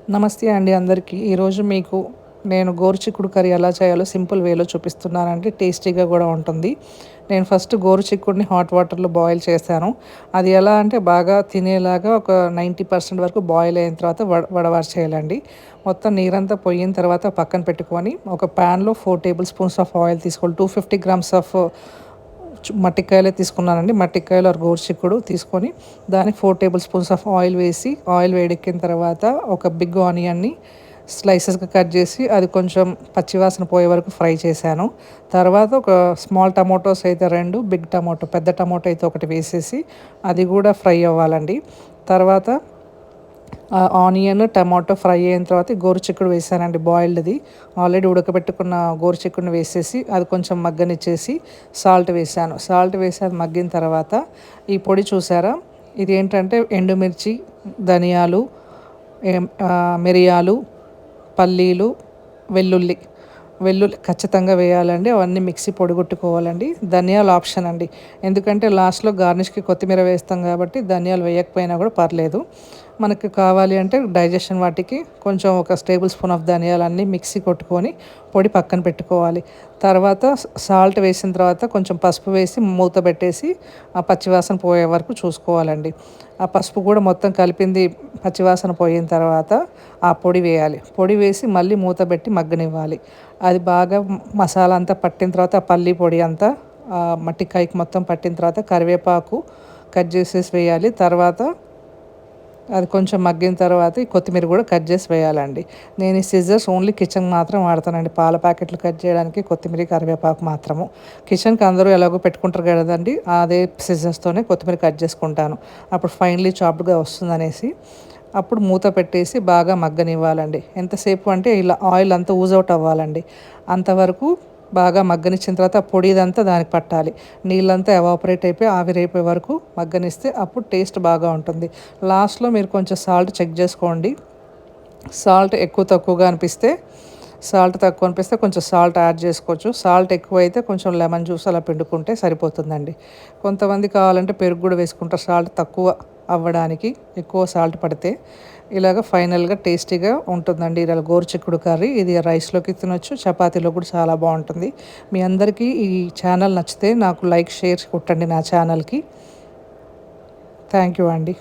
నమస్తే అండి అందరికీ. ఈరోజు మీకు నేను గోరుచిక్కుడు కర్రీ ఎలా చేయాలో సింపుల్ వేలో చూపిస్తున్నానండి. టేస్టీగా కూడా ఉంటుంది. నేను ఫస్ట్ గోరుచిక్కుడిని హాట్ వాటర్‌లో బాయిల్ చేశాను. అది ఎలా అంటే బాగా తినేలాగా ఒక 90% వరకు బాయిల్ అయిన తర్వాత వడవార్చేయాలండి. మొత్తం నీరంతా పొయ్యిన తర్వాత పక్కన పెట్టుకొని ఒక ప్యాన్‌లో 4 టేబుల్ స్పూన్స్ ఆఫ్ ఆయిల్ తీసుకోవాలి. 250 గ్రామ్స్ ఆఫ్ మట్టికాయలే తీసుకున్నానండి. మట్టికాయలు ఆర్ గోరుచిక్కుడు తీసుకొని దానికి 4 టేబుల్ స్పూన్స్ ఆఫ్ ఆయిల్ వేసి, ఆయిల్ వేడెక్కిన తర్వాత ఒక బిగ్ ఆనియన్‌ని స్లైసెస్‌గా కట్ చేసి అది కొంచెం పచ్చివాసన పోయే వరకు ఫ్రై చేశాను. తర్వాత ఒక స్మాల్ టమాటోస్ అయితే 2, బిగ్ టమాటో పెద్ద టమాటో అయితే ఒకటి వేసేసి అది కూడా ఫ్రై అవ్వాలండి. తర్వాత ఆనియన్, టమాటో ఫ్రై అయిన తర్వాత గోరుచిక్కుడు వేసానండి బాయిల్డ్‌ది. ఆల్రెడీ ఉడకబెట్టుకున్న గోరుచిక్కుడుని వేసేసి అది కొంచెం మగ్గనిచ్చేసి సాల్ట్ వేసాను. సాల్ట్ వేసి అది మగ్గిన తర్వాత ఈ పొడి చూసారా? ఇదేంటంటే ఎండుమిర్చి, ధనియాలు, మిరియాలు, పల్లీలు, వెల్లుల్లి. వెల్లుల్లి ఖచ్చితంగా వేయాలండి. అవన్నీ మిక్సీ పొడిగొట్టుకోవాలండి. ధనియాలు ఆప్షన్ అండి. ఎందుకంటే లాస్ట్‌లో గార్నిష్‌కి కొత్తిమీర వేస్తాం కాబట్టి ధనియాలు వేయకపోయినా కూడా పర్లేదు. మనకు కావాలి అంటే డైజెషన్ వాటికి కొంచెం ఒక టేబుల్ స్పూన్ ఆఫ్ ధనియాలన్నీ మిక్సీ కొట్టుకొని పొడి పక్కన పెట్టుకోవాలి. తర్వాత సాల్ట్ వేసిన తర్వాత కొంచెం పసుపు వేసి మూత పెట్టేసి ఆ పచ్చివాసన పోయే వరకు చూసుకోవాలండి. ఆ పసుపు కూడా మొత్తం కలిపింది పచ్చివాసన పోయిన తర్వాత ఆ పొడి వేయాలి. పొడి వేసి మళ్ళీ మూత పెట్టి మగ్గనివ్వాలి. అది బాగా మసాలా అంతా పట్టిన తర్వాత ఆ పల్లి పొడి అంతా మట్టికాయకి మొత్తం పట్టిన తర్వాత కరివేపాకు కట్ చేసేసి వేయాలి. తర్వాత అది కొంచెం మగ్గిన తర్వాత ఈ కొత్తిమీర కూడా కట్ చేసి వేయాలండి. నేను ఈ సిజర్స్ ఓన్లీ కిచెన్‌కి మాత్రం వాడతానండి. పాల ప్యాకెట్లు కట్ చేయడానికి కొత్తిమీర, కరివేపాకు మాత్రము. కిచెన్‌కి అందరూ ఎలాగో పెట్టుకుంటారు కదండీ! అదే సిజర్స్‌తోనే కొత్తిమీర కట్ చేసుకుంటాను. అప్పుడు ఫైన్‌లీ చాప్డ్‌గా వస్తుందనేసి. అప్పుడు మూత పెట్టేసి బాగా మగ్గనివ్వాలండి. ఎంతసేపు అంటే ఇలా ఆయిల్ అంతా ఊజ్ ఔట్ అవ్వాలండి. అంతవరకు బాగా మగ్గనిచ్చిన తర్వాత ఆ పొడి ఇదంతా దానికి పట్టాలి. నీళ్ళంతా ఎవాపరేట్ అయిపోయి ఆవిరైపోయే వరకు మగ్గనిస్తే అప్పుడు టేస్ట్ బాగా ఉంటుంది. లాస్ట్‌లో మీరు కొంచెం సాల్ట్ చెక్ చేసుకోండి. సాల్ట్ ఎక్కువ తక్కువగా అనిపిస్తే కొంచెం సాల్ట్ యాడ్ చేసుకోవచ్చు. సాల్ట్ ఎక్కువైతే కొంచెం లెమన్ జ్యూస్ అలా పిండుకుంటే సరిపోతుందండి. కొంతమంది కావాలంటే పెరుగు కూడా వేసుకుంటారు సాల్ట్ తక్కువ అవ్వడానికి, ఎక్కువ సాల్ట్ పడితే. ఇలాగ ఫైనల్‌గా టేస్టీగా ఉంటుందండి. ఇలా గోరుచిక్కుడు కర్రీ. ఇది రైస్‌లోకి తినొచ్చు, చపాతీలో కూడా చాలా బావుంటుంది. మీ అందరికీ ఈ ఛానల్ నచ్చితే నాకు లైక్, షేర్ కొట్టండి నా ఛానల్‌కి. థ్యాంక్ యూ అండి.